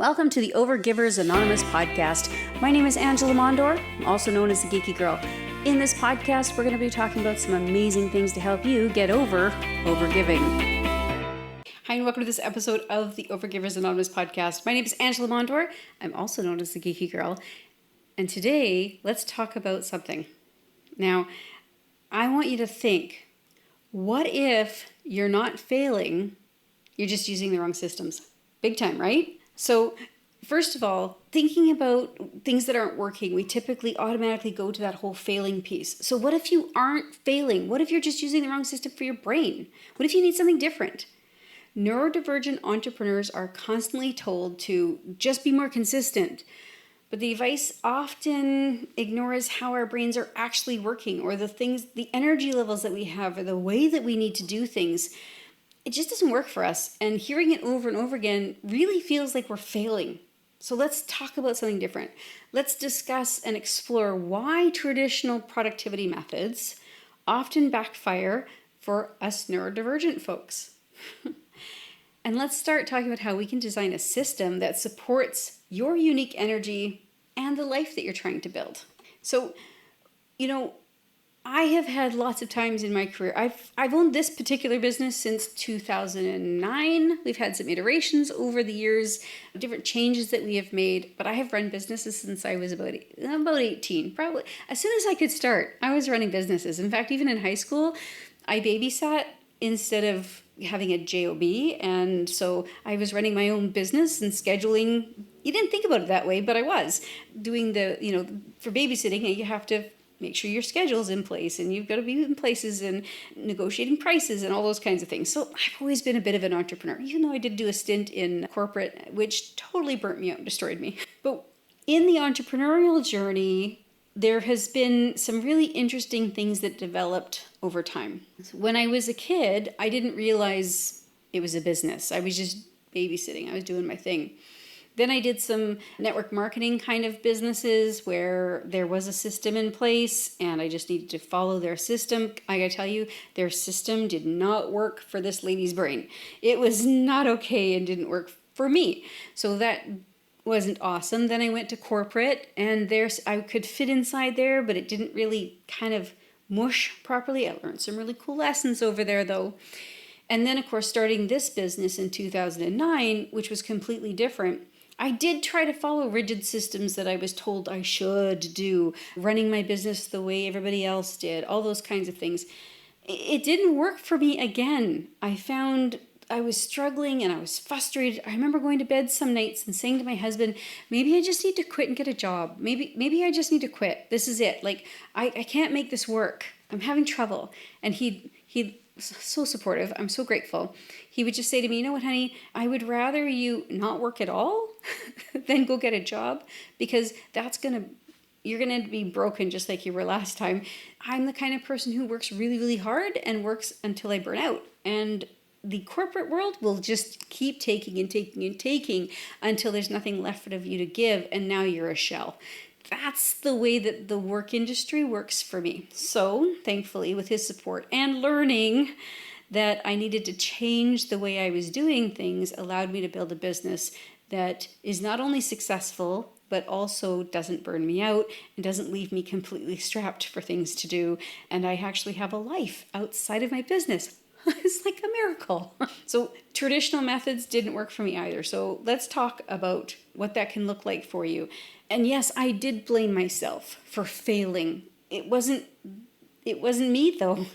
Welcome to the Overgivers Anonymous podcast. My name is Angela Mondor, also known as the Geeky Girl. In this podcast, we're going to be talking about some amazing things to help you get over overgiving. Hi, and welcome to this episode of the Overgivers Anonymous podcast. My name is Angela Mondor. I'm also known as the Geeky Girl. And today, let's talk about something. Now, I want you to think, what if you're not failing, you're just using the wrong systems? Big time, right? So first of all, thinking about things that aren't working, we typically automatically go to that whole failing piece. So what if you aren't failing? What if you're just using the wrong system for your brain? What if you need something different? Neurodivergent entrepreneurs are constantly told to just be more consistent. But the advice often ignores how our brains are actually working, or the energy levels that we have, or the way that we need to do things. It just doesn't work for us. And hearing it over and over again really feels like we're failing. So let's talk about something different. Let's discuss and explore why traditional productivity methods often backfire for us neurodivergent folks. And let's start talking about how we can design a system that supports your unique energy and the life that you're trying to build. So, I have had lots of times in my career. I've owned this particular business since 2009. We've had some iterations over the years, different changes that we have made, but I have run businesses since I was about 18. Probably as soon as I could start, I was running businesses. In fact, even in high school, I babysat instead of having a job, and so I was running my own business and scheduling. You didn't think about it that way, but I was doing for babysitting, you have to make sure your schedule's in place, and you've got to be in places and negotiating prices and all those kinds of things. So I've always been a bit of an entrepreneur, even though I did do a stint in corporate, which totally burnt me out and destroyed me. But in the entrepreneurial journey, there has been some really interesting things that developed over time. When I was a kid, I didn't realize it was a business. I was just babysitting. I was doing my thing. Then I did some network marketing kind of businesses where there was a system in place and I just needed to follow their system. I gotta tell you, their system did not work for this lady's brain. It was not okay and didn't work for me. So that wasn't awesome. Then I went to corporate, and I could fit inside there, but it didn't really kind of mush properly. I learned some really cool lessons over there though. And then of course, starting this business in 2009, which was completely different, I did try to follow rigid systems that I was told I should do, running my business the way everybody else did, all those kinds of things. It didn't work for me again. I found I was struggling and I was frustrated. I remember going to bed some nights and saying to my husband, maybe I just need to quit and get a job. Maybe I just need to quit. This is it. I can't make this work. I'm having trouble. And he'd so supportive. I'm so grateful. He would just say to me, you know what, honey, I would rather you not work at all than go get a job, because you're going to be broken just like you were last time. I'm the kind of person who works really, really hard and works until I burn out. And the corporate world will just keep taking and taking and taking until there's nothing left of you to give, and now you're a shell. That's the way that the work industry works for me. So, thankfully, with his support and learning that I needed to change the way I was doing things, allowed me to build a business that is not only successful, but also doesn't burn me out and doesn't leave me completely strapped for things to do. And I actually have a life outside of my business. It's like a miracle. So traditional methods didn't work for me either. So let's talk about what that can look like for you. And yes, I did blame myself for failing. It wasn't me though.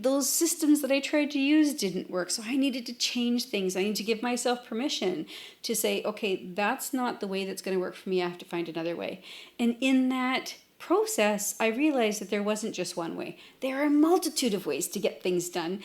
Those systems that I tried to use didn't work. So I needed to change things. I need to give myself permission to say, okay, that's not the way that's going to work for me. I have to find another way. And in that process, I realized that there wasn't just one way. There are a multitude of ways to get things done.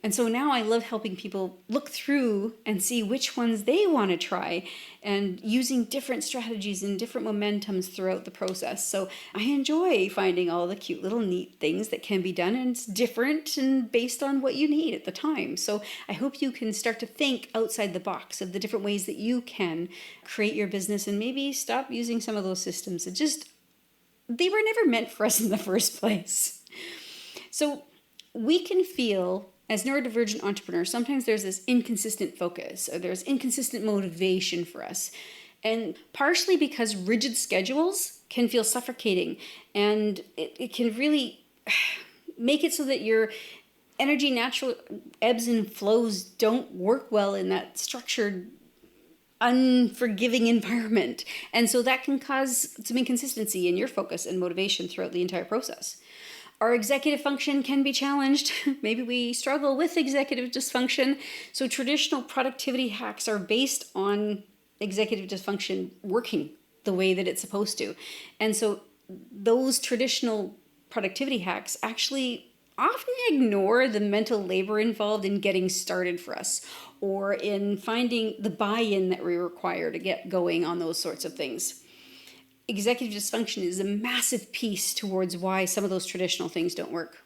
And so now I love helping people look through and see which ones they want to try, and using different strategies and different momentums throughout the process. So I enjoy finding all the cute little neat things that can be done, and it's different and based on what you need at the time. So I hope you can start to think outside the box of the different ways that you can create your business, and maybe stop using some of those systems that they were never meant for us in the first place. So we can feel As neurodivergent entrepreneurs, sometimes there's this inconsistent focus or there's inconsistent motivation for us. And partially because rigid schedules can feel suffocating, and it can really make it so that your energy natural ebbs and flows don't work well in that structured, unforgiving environment. And so that can cause some inconsistency in your focus and motivation throughout the entire process. Our executive function can be challenged. Maybe we struggle with executive dysfunction. So traditional productivity hacks are based on executive dysfunction working the way that it's supposed to. And so those traditional productivity hacks actually often ignore the mental labor involved in getting started for us, or in finding the buy-in that we require to get going on those sorts of things. Executive dysfunction is a massive piece towards why some of those traditional things don't work.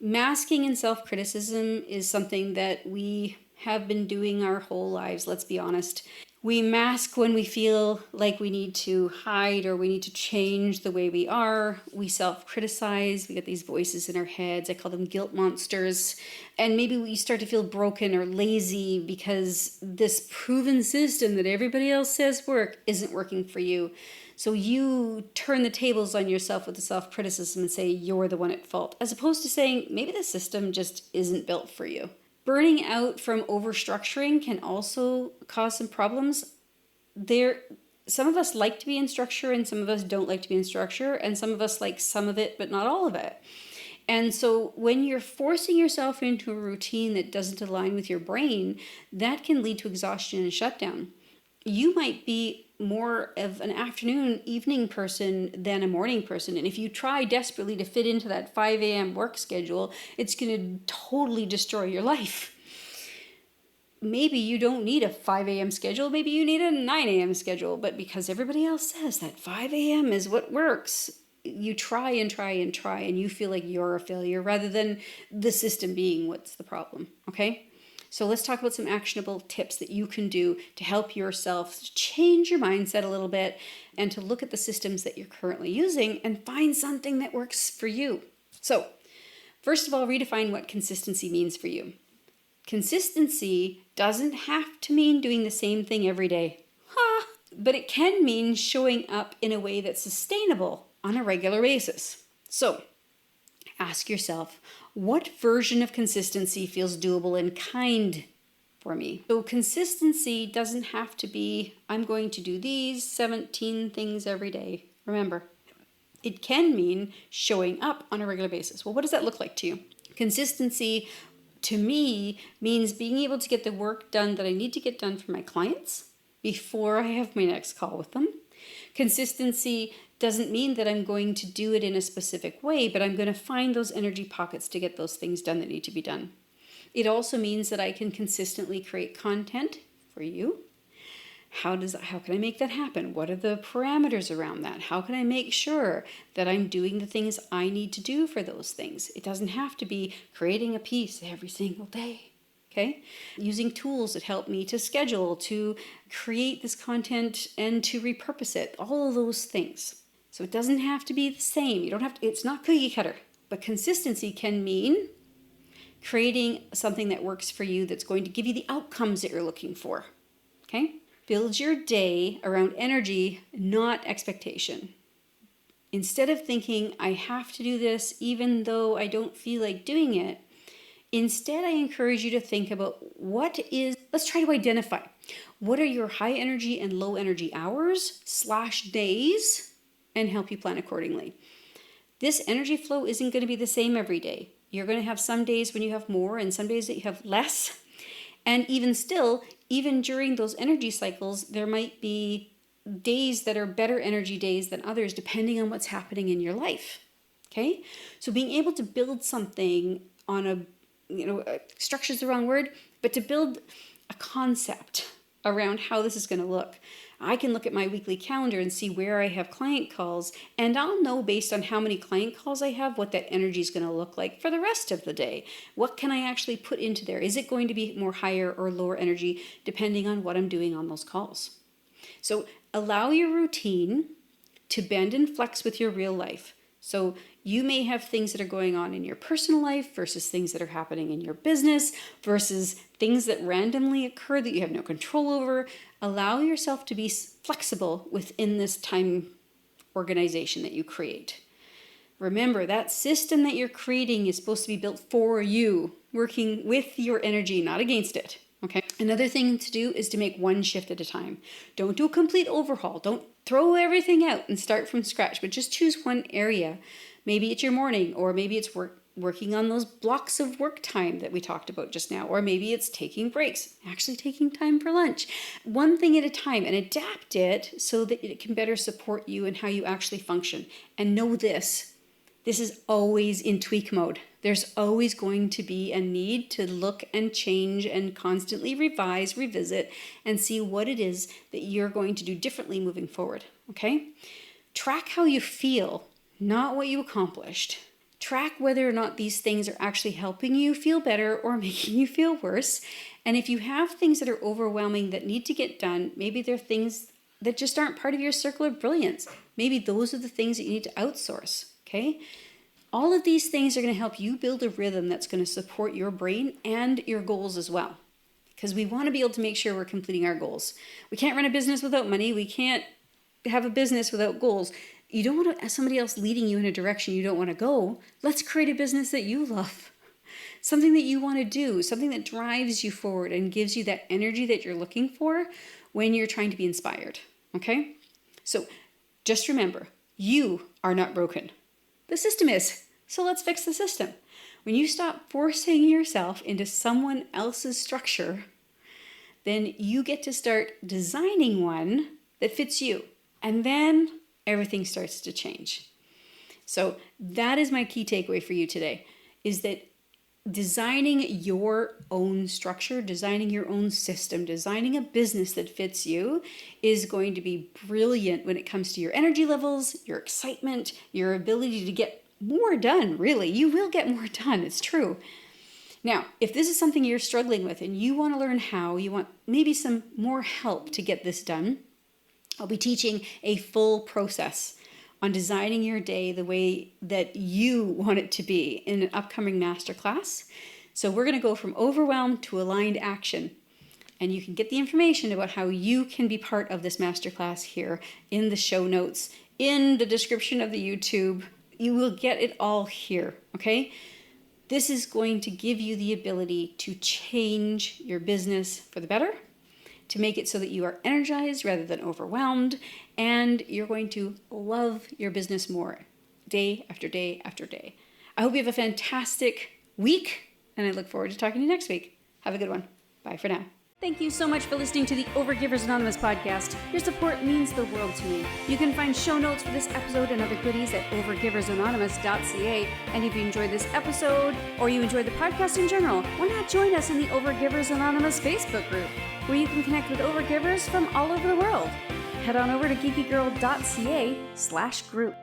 Masking and self-criticism is something that we have been doing our whole lives, let's be honest. We mask when we feel like we need to hide or we need to change the way we are. We self-criticize. We get these voices in our heads. I call them guilt monsters. And maybe we start to feel broken or lazy because this proven system that everybody else says isn't working for you. So you turn the tables on yourself with the self-criticism and say you're the one at fault, as opposed to saying maybe the system just isn't built for you. Burning out from overstructuring can also cause some problems. Some of us like to be in structure and some of us don't like to be in structure, and some of us like some of it but not all of it. And so when you're forcing yourself into a routine that doesn't align with your brain, that can lead to exhaustion and shutdown. You might be more of an afternoon, evening person than a morning person. And if you try desperately to fit into that 5 a.m. work schedule, it's going to totally destroy your life. Maybe you don't need a 5 a.m. schedule. Maybe you need a 9 a.m. schedule. But because everybody else says that 5 a.m. is what works, you try and try and try, and you feel like you're a failure rather than the system being what's the problem, okay? So let's talk about some actionable tips that you can do to help yourself change your mindset a little bit and to look at the systems that you're currently using and find something that works for you. So first of all, redefine what consistency means for you. Consistency doesn't have to mean doing the same thing every day. But it can mean showing up in a way that's sustainable on a regular basis. So ask yourself, what version of consistency feels doable and kind for me? So consistency doesn't have to be, I'm going to do these 17 things every day. Remember, it can mean showing up on a regular basis. Well, what does that look like to you? Consistency, to me, means being able to get the work done that I need to get done for my clients before I have my next call with them. Consistency doesn't mean that I'm going to do it in a specific way, but I'm going to find those energy pockets to get those things done that need to be done. It also means that I can consistently create content for you. How can I make that happen? What are the parameters around that? How can I make sure that I'm doing the things I need to do for those things? It doesn't have to be creating a piece every single day. Okay? Using tools that help me to schedule, to create this content and to repurpose it, all of those things. So it doesn't have to be the same. It's not cookie cutter, but consistency can mean creating something that works for you that's going to give you the outcomes that you're looking for. Okay? Build your day around energy, not expectation. Instead of thinking, I have to do this even though I don't feel like doing it, instead, I encourage you to think about let's try to identify what are your high energy and low energy hours / days and help you plan accordingly. This energy flow isn't going to be the same every day. You're going to have some days when you have more and some days that you have less. And even during those energy cycles, there might be days that are better energy days than others depending on what's happening in your life. Okay? So being able to build something on structure is the wrong word, but to build a concept around how this is going to look. I can look at my weekly calendar and see where I have client calls, and I'll know based on how many client calls I have what that energy is going to look like for the rest of the day. What can I actually put into there? Is it going to be more higher or lower energy depending on what I'm doing on those calls? So allow your routine to bend and flex with your real life. So you may have things that are going on in your personal life versus things that are happening in your business versus things that randomly occur that you have no control over. Allow yourself to be flexible within this time organization that you create. Remember, that system that you're creating is supposed to be built for you, working with your energy, not against it. Okay. Another thing to do is to make one shift at a time. Don't do a complete overhaul. Don't throw everything out and start from scratch, but just choose one area. Maybe it's your morning, or maybe it's working on those blocks of work time that we talked about just now, or maybe it's taking breaks, actually taking time for lunch. One thing at a time, and adapt it so that it can better support you and how you actually function. And know this is always in tweak mode. There's always going to be a need to look and change and constantly revise, revisit, and see what it is that you're going to do differently moving forward, okay? Track how you feel, not what you accomplished. Track whether or not these things are actually helping you feel better or making you feel worse. And if you have things that are overwhelming that need to get done, maybe they're things that just aren't part of your circle of brilliance. Maybe those are the things that you need to outsource, okay? All of these things are going to help you build a rhythm that's going to support your brain and your goals as well. Because we want to be able to make sure we're completing our goals. We can't run a business without money. We can't have a business without goals. You don't want to have somebody else leading you in a direction you don't want to go. Let's create a business that you love. Something that you want to do. Something that drives you forward and gives you that energy that you're looking for when you're trying to be inspired. Okay? So just remember, you are not broken. The system is. So let's fix the system. When you stop forcing yourself into someone else's structure, then you get to start designing one that fits you. And then everything starts to change. So that is my key takeaway for you today, is that designing your own structure, designing your own system, designing a business that fits you is going to be brilliant when it comes to your energy levels, your excitement, your ability to get more done, really. You will get more done, it's true. Now, if this is something you're struggling with and you want to learn how, you want maybe some more help to get this done, I'll be teaching a full process on designing your day the way that you want it to be in an upcoming masterclass. So we're going to go from overwhelm to aligned action. And you can get the information about how you can be part of this masterclass here in the show notes, in the description of the YouTube. You will get it all here, okay? This is going to give you the ability to change your business for the better, to make it so that you are energized rather than overwhelmed, and you're going to love your business more day after day after day. I hope you have a fantastic week, and I look forward to talking to you next week. Have a good one. Bye for now. Thank you so much for listening to the Overgivers Anonymous podcast. Your support means the world to me. You can find show notes for this episode and other goodies at overgiversanonymous.ca. And if you enjoyed this episode or you enjoyed the podcast in general, why not join us in the Overgivers Anonymous Facebook group, where you can connect with overgivers from all over the world. Head on over to geekygirl.ca/group.